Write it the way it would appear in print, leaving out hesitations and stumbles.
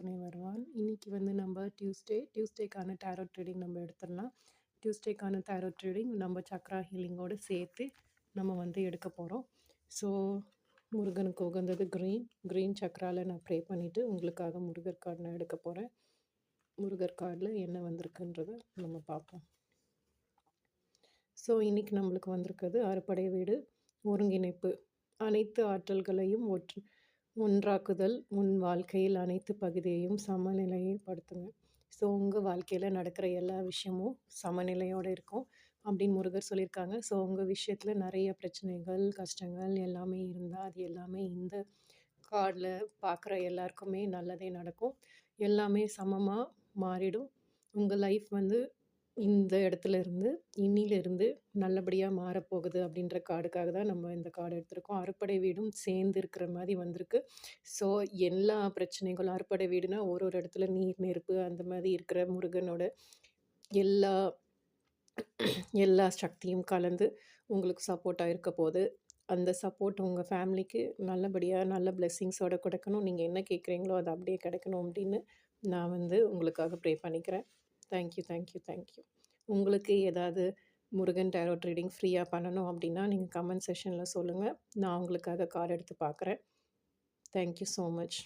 துணை வருவான். இன்னைக்கு நம்ம டியூஸ்டேக்கான டேரோட் ரீடிங் நம்ம எடுத்துடலாம். டியூஸ்டேக்கான டேரோட் ரீடிங் நம்ம சக்ரா ஹீலிங்கோடு சேர்த்து நம்ம எடுக்க போகிறோம். ஸோ முருகனுக்கு உகந்தது க்ரீன் சக்ராவில் நான் ப்ரே பண்ணிவிட்டு உங்களுக்காக முருகர் கார்டு நான் எடுக்க போகிறேன். முருகர் கார்டில் என்ன வந்திருக்குன்றதை நம்ம பார்ப்போம். ஸோ இன்றைக்கி நம்மளுக்கு வந்திருக்கிறது அறுபடை வீடு, ஒருங்கிணைப்பு, அனைத்து ஆற்றல்களையும் ஒன்றாக்குதல், உன் வாழ்க்கையில் அனைத்து பகுதியையும் சமநிலைப்படுத்துங்க. ஸோ உங்கள் வாழ்க்கையில் நடக்கிற எல்லா விஷயமும் சமநிலையோடு இருக்கும் அப்படின்னு முருகர் சொல்லியிருக்காங்க. ஸோ உங்கள் விஷயத்தில் நிறைய பிரச்சனைகள், கஷ்டங்கள் எல்லாமே இருந்தால் அது எல்லாமே இந்த கார்டில் பார்க்குற எல்லாருக்குமே நல்லதே நடக்கும். எல்லாமே சமமாக மாறிடும். உங்கள் லைஃப் இந்த இடத்துல இருந்து இன்னிலிருந்து நல்லபடியாக மாறப்போகுது அப்படின்ற கார்டுக்காக தான் நம்ம இந்த கார்டு எடுத்திருக்கோம். அறுபடை வீடும் சேர்ந்து இருக்கிற மாதிரி வந்திருக்கு. ஸோ எல்லா பிரச்சனைகளும் அறுபடை வீடுனா ஒரு இடத்துல நீர் நெருப்பு அந்த மாதிரி இருக்கிற முருகனோட எல்லா எல்லா சக்தியும் கலந்து உங்களுக்கு சப்போர்ட்டாக இருக்க போது. அந்த சப்போர்ட் உங்கள் ஃபேமிலிக்கு நல்லபடியாக நல்ல பிளெஸ்ஸிங்ஸோடு கிடைக்கணும். நீங்கள் என்ன கேட்குறீங்களோ அது அப்படியே கிடைக்கணும் அப்படின்னு நான் உங்களுக்காக ப்ரே பண்ணிக்கிறேன். தேங்க்யூ. உங்களுக்கு ஏதாவது முருகன் டேரோட் ரீடிங் ஃப்ரீயாக பண்ணணும் அப்படின்னா நீங்கள் கமெண்ட் செஷனில் சொல்லுங்கள். நான் உங்களுக்காக கார்டு எடுத்து பார்க்குறேன். Thank you so much.